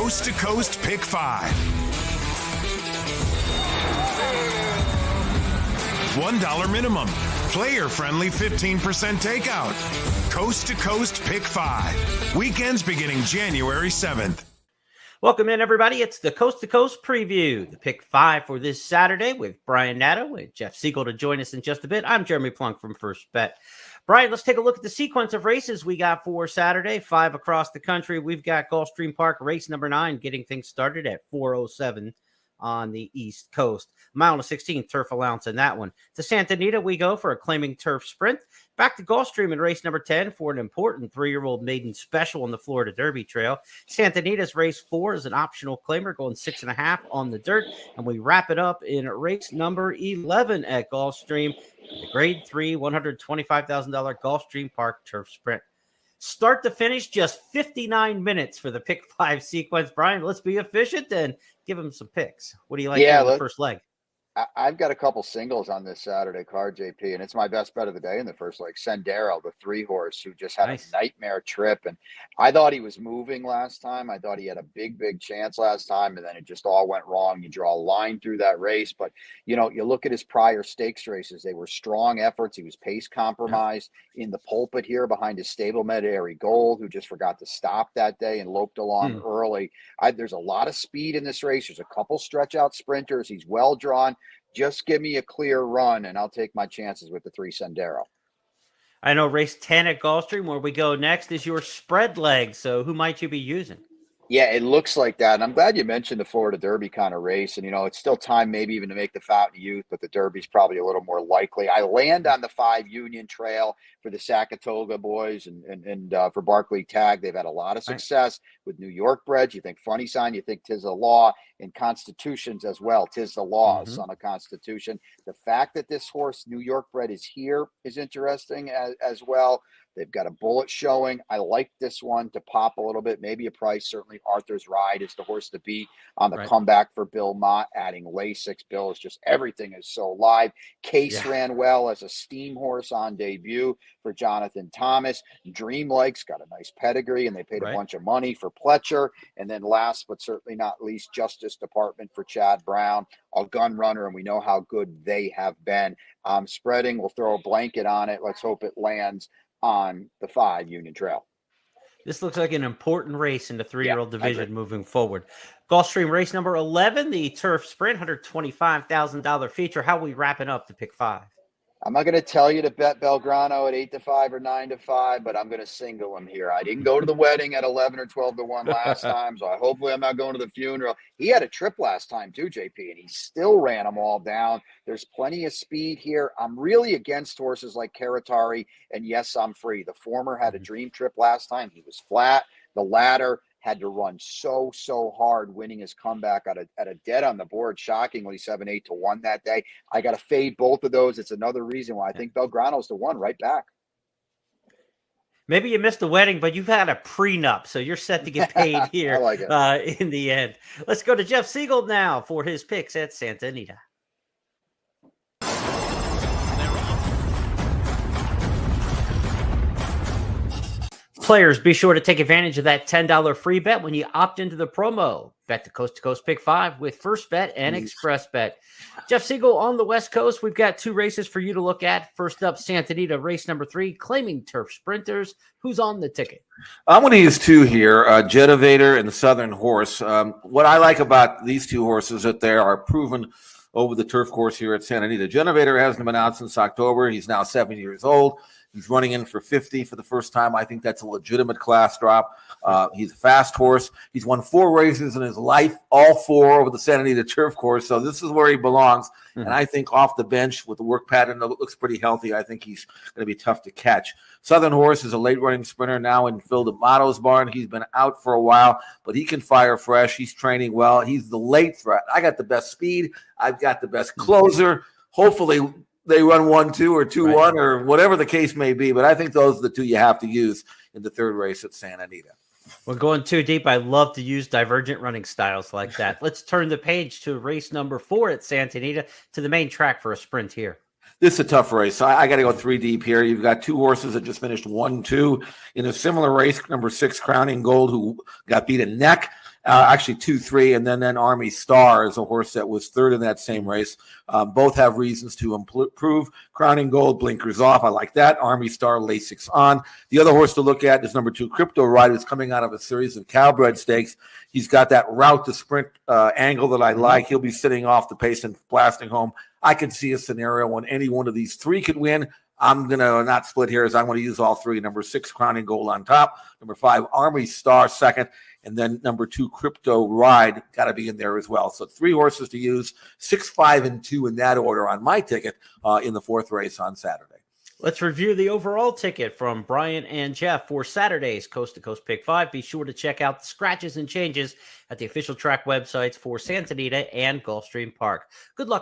Coast to Coast Pick 5. $1 minimum. Player-friendly 15% takeout. Coast to Coast Pick 5. Weekends beginning January 7th. Welcome in, everybody. It's the Coast to Coast preview, the Pick 5 for this Saturday with Brian Nadeau and Jeff Siegel to join us in just a bit. I'm Jeremy Plunk from First Bet. Brian, let's take a look at the sequence of races we got for Saturday. 5 across the country. We've got Gulfstream Park, race number 9, getting things started at 4:07 on the East Coast. Mile to 16 turf allowance in that one. To Santa Anita we go for a claiming turf sprint. Back to Gulfstream in race number 10 for an important 3-year-old maiden special on the Florida Derby Trail. Santa Anita's race 4 is an optional claimer going 6.5 on the dirt. And we wrap it up in race number 11 at Gulfstream, the grade 3 $125,000 Gulfstream Park turf sprint. Start to finish, just 59 minutes for the Pick 5 sequence. Brian, let's be efficient and give him some picks. What do you like in the first leg? I've got a couple singles on this Saturday card, JP, and it's my best bet of the day in the first leg. Sendero, the 3-horse, who just had a nightmare trip. And I thought he was moving last time. I thought he had a big chance last time, and then it just all went wrong. You draw a line through that race. But, you know, you look at his prior stakes races. They were strong efforts. He was pace compromised in the pulpit here behind his stablemate, Airy Gold, who just forgot to stop that day and loped along early. There's a lot of speed in this race. There's a couple stretch-out sprinters. He's well-drawn. Just give me a clear run, and I'll take my chances with the 3 Sendero. I know race 10 at Gulfstream, where we go next, is your spread leg. So who might you be using? Yeah, it looks like that. And I'm glad you mentioned the Florida Derby kind of race. And, you know, it's still time maybe even to make the Fountain Youth, but the Derby's probably a little more likely. I land on the 5 Union Trail for the Saratoga boys and for Barclay Tag. They've had a lot of success with New York breds. You think Funny Sign, you think Tis the Law, and Constitutions as well. Tis the Law, son of Constitution. The fact that this horse, New York bred, is here is interesting as well. They've got a bullet showing. I like this one to pop a little bit, maybe a price. Certainly Arthur's Ride is the horse to beat on the comeback for Bill Mott, adding Lasix. Bill is just, everything is so live. Case ran well as a steam horse on debut for Jonathan Thomas. Dream Lake's got a nice pedigree, and they paid a bunch of money for Pletcher. And then last but certainly not least, Justice Department for Chad Brown, a gun runner, and we know how good they have been. Spreading, we'll throw a blanket on it. Let's hope it lands on the 5 Union Trail. This looks like an important race in the 3-year-old division moving forward. Gulfstream race number 11, the turf sprint, $125,000 feature. How are we wrapping up the Pick 5? I'm not going to tell you to bet Belgrano at 8-5 or 9-5, but I'm going to single him here. I didn't go to the wedding at 11 or 12-1 last time, so hopefully I'm not going to the funeral. He had a trip last time too, JP, and he still ran them all down. There's plenty of speed here. I'm really against horses like Karatari and Yes, I'm Free. The former had a dream trip last time. He was flat. The latter had to run so hard, winning his comeback at a dead on the board, shockingly 7-8-1 that day. I got to fade both of those. It's another reason why I think Belgrano's the one right back. Maybe you missed the wedding, but you've had a prenup, so you're set to get paid here in the end. Let's go to Jeff Siegel now for his picks at Santa Anita. Players, be sure to take advantage of that $10 free bet when you opt into the promo. Bet the Coast to Coast Pick 5 with First Bet and Express Bet. Jeff Siegel on the West Coast. We've got 2 races for you to look at. First up, Santa Anita, race number 3, claiming turf sprinters. Who's on the ticket? I'm going to use 2 here, Jetivator and the Southern Horse. What I like about these 2 horses that they are proven over the turf course here at Santa Anita. Jetivator hasn't been out since October. He's now 7 years old. He's running in for 50 for the first time. I think that's a legitimate class drop. He's a fast horse. He's won 4 races in his life, all 4 over the Santa Anita turf course. So this is where he belongs. And I think off the bench with the work pattern that looks pretty healthy, I think he's going to be tough to catch. Southern Horse is a late running sprinter now in Phil D'Amato's barn. He's been out for a while, but he can fire fresh. He's training well. He's the late threat. I got the best speed. I've got the best closer. Hopefully they run 1-2 or 2-1 or whatever the case may be. But I think those are the 2 you have to use in the 3rd race at Santa Anita. We're going too deep. I love to use divergent running styles like that. Let's turn the page to race number 4 at Santa Anita, to the main track for a sprint here. This is a tough race. I got to go 3 deep here. You've got 2 horses that just finished 1-2 in a similar race. Number 6, Crowning Gold, who got beat a neck Actually 2-3, and then Army Star is a horse that was third in that same race. Both have reasons to improve. Crowning Gold, blinkers off. I like that. Army Star, Lasix on. The other horse to look at is number 2, Crypto Ride, who's coming out of a series of Cowbred Stakes. He's got that route to sprint angle that I like. He'll be sitting off the pace and blasting home. I can see a scenario when any one of these three could win. I'm going to not split hairs. I'm going to use all three. Number 6, Crowning Gold on top. Number 5, Army Star second. And then number 2, Crypto Ride, got to be in there as well. So 3 horses to use, 6, 5, and 2 in that order on my ticket in the 4th race on Saturday. Let's review the overall ticket from Brian and Jeff for Saturday's Coast to Coast Pick 5. Be sure to check out the scratches and changes at the official track websites for Santa Anita and Gulfstream Park. Good luck.